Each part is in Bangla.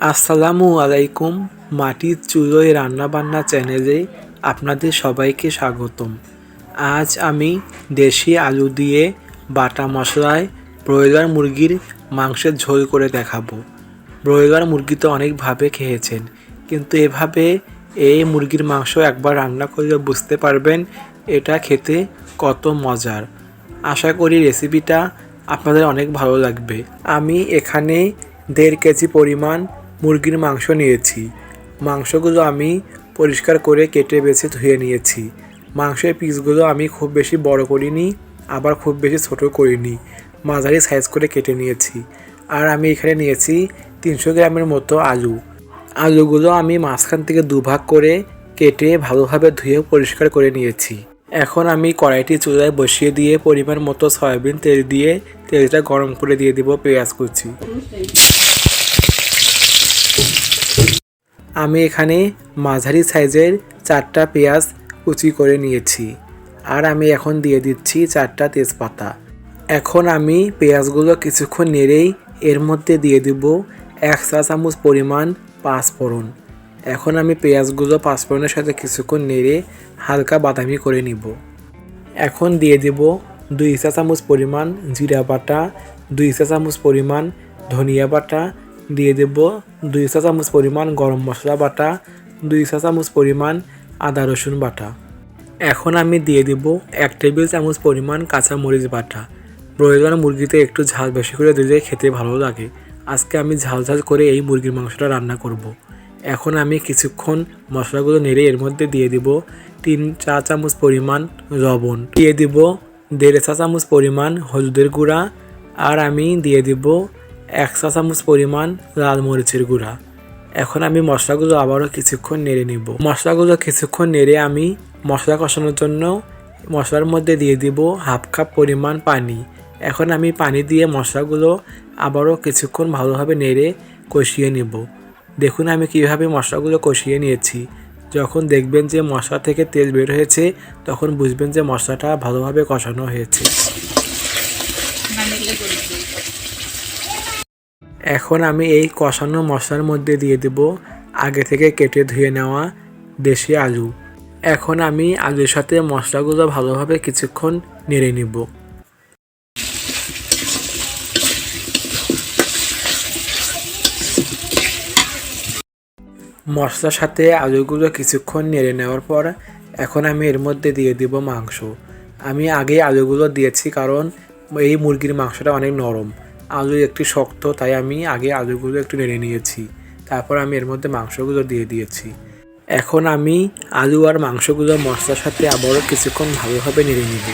আসসালামু আলাইকুম। মাটির চুলোয় রান্নাবান্না চ্যানেলে আপনাদের সবাইকে স্বাগতম। আজ আমি দেশি আলু দিয়ে বাটা মশলায় ব্রয়লার মুরগির মাংসের ঝোল করে দেখাবো। ব্রয়লার মুরগি তো অনেকভাবে খেয়েছেন, কিন্তু এভাবে এই মুরগির মাংস একবার রান্না করলে বুঝতে পারবেন এটা খেতে কত মজার। আশা করি রেসিপিটা আপনাদের অনেক ভালো লাগবে। আমি এখানে 1.5 কেজি পরিমাণ মুরগির মাংস নিয়েছি। মাংসগুলো আমি পরিষ্কার করে কেটে বেছে ধুয়ে নিয়েছি। মাংসের পিসগুলো আমি খুব বেশি বড় করিনি, আবার খুব বেশি ছোট করিনি, মাঝারি সাইজ করে কেটে নিয়েছি। আর আমি এখানে নিয়েছি 300 গ্রামের মতো আলু। আলুগুলো আমি মাঝখান থেকে দুভাগ করে কেটে ভালোভাবে ধুয়ে পরিষ্কার করে নিয়েছি। এখন আমি কড়াইটি চুলায় বসিয়ে দিয়ে পরিমাণ মতো সয়াবিন তেল দিয়ে তেলটা গরম করে দিয়ে দিব পেঁয়াজ কুচি। আমি এখানে মাঝারি সাইজের 4টা পেঁয়াজ কুচি করে নিয়েছি। আর আমি এখন দিয়ে দিচ্ছি 4টা তেজপাতা। এখন আমি পেঁয়াজগুলো কিছুক্ষণ নেড়েই এর মধ্যে দিয়ে দিব 1 চা চামচ পরিমাণ পাঁচফোড়ন। এখন আমি পেঁয়াজগুলো পাঁচফোড়নের সাথে কিছুক্ষণ নেড়ে হালকা বাদামি করে নিব। এখন দিয়ে দেব 2 চা চামচ পরিমাণ জিরা বাটা, 2 চা চামচ পরিমাণ ধনিয়া বাটা, দিয়ে দেব 2 চা চামচ পরিমাণ গরম মশলা বাটা, 2 চা চামচ পরিমাণ আদা রসুন বাটা। এখন আমি দিয়ে দেব 1 টেবিল চামচ পরিমাণ কাঁচামরিচ বাটা। ব্রয়লার মুরগিতে একটু ঝাল বেশি করে দিলে খেতে ভালো লাগে। আজকে আমি ঝাল ঝাল করে এই মুরগির মাংসটা রান্না করব। এখন আমি কিছুক্ষণ মশলাগুলো নেড়ে এর মধ্যে দিয়ে দিব 3 চা চামচ পরিমাণ লবণ, দিয়ে দিব 1.5 চা চামচ পরিমাণ হলুদের গুঁড়া, আর আমি দিয়ে দিব 1 চা চামচ পরিমাণ লাল মরিচের গুঁড়া। এখন আমি মশলাগুলো আবারও কিছুক্ষণ নেড়ে নিব। মশলাগুলো কিছুক্ষণ নেড়ে আমি মশলা কষানোর জন্য মশলার মধ্যে দিয়ে দিব 1/2 কাপ পরিমাণ পানি। এখন আমি পানি দিয়ে মশলাগুলো আবারও কিছুক্ষণ ভালোভাবে নেড়ে কষিয়ে নিব। দেখুন আমি কিভাবে মশলাগুলো কষিয়ে নিয়েছি। যখন দেখবেন যে মশলা থেকে তেল বের হয়েছে, তখন বুঝবেন যে মশলাটা ভালোভাবে কষানো হয়েছে। এখন আমি এই কষানো মশলার মধ্যে দিয়ে দেব আগে থেকে কেটে ধুয়ে নেওয়া দেশি আলু। এখন আমি আলুর সাথে মশলাগুলো ভালোভাবে কিছুক্ষণ নেড়ে নিব। মশলার সাথে আলুগুলো কিছুক্ষণ নেড়ে নেওয়ার পর এখন আমি এর মধ্যে দিয়ে দিব মাংস। আমি আগে আলুগুলো দিয়েছি কারণ এই মুরগির মাংসটা অনেক নরম, আলু একটু শক্ত, তাই আমি আগে আলুগুলো একটু নেড়ে নিয়েছি। তারপর আমি এর মধ্যে মাংসগুলো দিয়ে দিয়েছি। এখন আমি আলু আর মাংসগুলো মশলার সাথে আবারও কিছুক্ষণ ভালোভাবে নেড়ে নিব।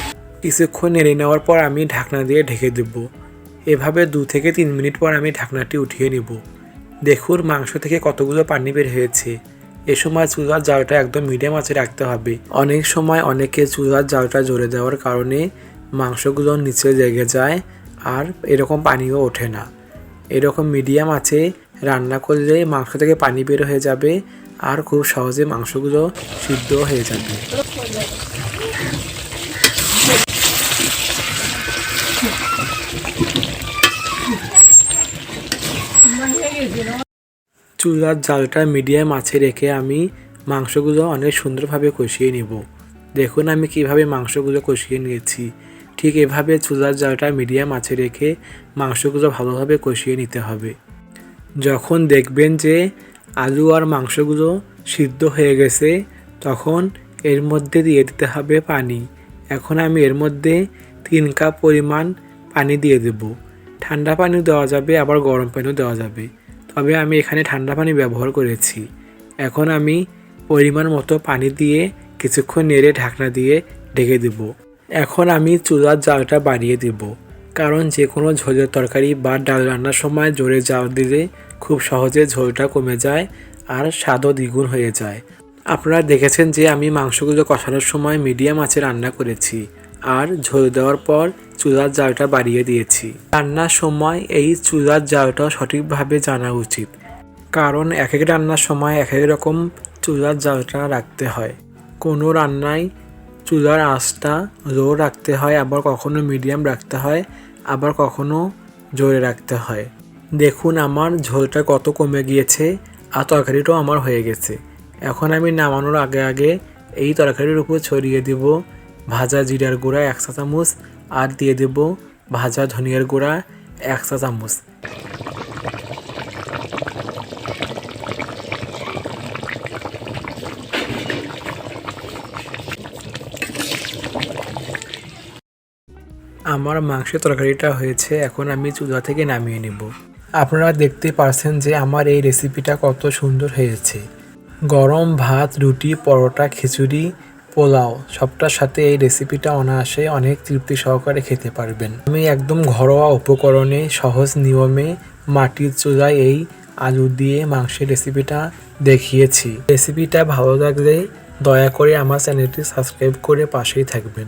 কিছুক্ষণ নেড়ে নেওয়ার পর আমি ঢাকনা দিয়ে ঢেকে দেব। এভাবে 2 থেকে 3 মিনিট পর আমি ঢাকনাটি উঠিয়ে নেব। দেখুন মাংস থেকে কতগুলো পানি বের হয়েছে। এ সময় চুলার জালটা একদম মিডিয়াম আঁচে রাখতে হবে। অনেক সময় অনেকে চুলার জালটা জোরে দেওয়ার কারণে মাংসগুলো নিচে লেগে যায় আর এরকম পানিও ওঠে না। এরকম মিডিয়াম আঁচে রান্না করলে মাংস থেকে পানি বের হয়ে যাবে আর খুব সহজে মাংসগুলো সিদ্ধ হয়ে যাবে। চুলার জালটা মিডিয়াম আঁচে রেখে আমি মাংসগুলো অনেক সুন্দরভাবে কষিয়ে নেব। দেখুন আমি কিভাবে মাংসগুলো কষিয়ে নিয়েছি। ঠিক এভাবে চুলার জালটা মিডিয়াম আঁচে রেখে মাংসগুলো ভালোভাবে কষিয়ে নিতে হবে। যখন দেখবেন যে আলু আর মাংসগুলো সিদ্ধ হয়ে গেছে, তখন এর মধ্যে দিয়ে দিতে হবে পানি। এখন আমি এর মধ্যে 3 কাপ পরিমাণ পানি দিয়ে দেব। ঠান্ডা পানি দেওয়া যাবে, আবার গরম পানিও দেওয়া যাবে, তবে আমি এখানে ঠান্ডা পানি ব্যবহার করেছি। এখন আমি পরিমাণ মতো পানি দিয়ে কিছুক্ষণ নেড়ে ঢাকনা দিয়ে ঢেকে দেব। এখন আমি চুলার জালটা বাড়িয়ে দেব, কারণ যে কোনো ঝোলের তরকারি বা ডাল রান্নার সময় জোরে জাল দিলে খুব সহজে ঝোলটা কমে যায় আর স্বাদও দ্বিগুণ হয়ে যায়। আপনারা দেখেছেন যে আমি মাংসগুলো কষানোর সময় মিডিয়াম আঁচে রান্না করেছি আর ঝোল দেওয়ার পর চুলার জালটা বাড়িয়ে দিয়েছি। রান্নার সময় এই চুলার জালটা সঠিকভাবে জানা উচিত, কারণ এক এক রান্নার সময় এক এক রকম চুলার জালটা রাখতে হয়। কোনো রান্নায় চুলার আঁচটা লো রাখতে হয়, আবার কখনো মিডিয়াম রাখতে হয়, আবার কখনো জোরে রাখতে হয়। দেখুন আমার ঝোলটা কত কমে গিয়েছে আর তরকারিটাও আমার হয়ে গেছে। এখন আমি নামানোর আগে আগে এই তরকারির উপর ছড়িয়ে দেব ভাজা জিরার গুঁড়া 1 চা চামচ আর দিয়ে দেব ভাজা ধনিয়ার গুঁড়া 1 চা চামচ। আমার মাংসের তরকারিটা হয়েছে, এখন আমি চুলা থেকে নামিয়ে নেব। আপনারা দেখতে পারছেন যে আমার এই রেসিপিটা কত সুন্দর হয়েছে। গরম ভাত, রুটি, পরোটা, খিচুড়ি, পোলাও সবটার সাথে এই রেসিপিটা অনায়াসে অনেক তৃপ্তি সহকারে খেতে পারবেন। আমি একদম ঘরোয়া উপকরণে সহজ নিয়মে মাটির চুলায় এই আলু দিয়ে মাংসের রেসিপিটা দেখিয়েছি। রেসিপিটা ভালো লাগলে দয়া করে আমার চ্যানেলটি সাবস্ক্রাইব করে পাশেই থাকবেন।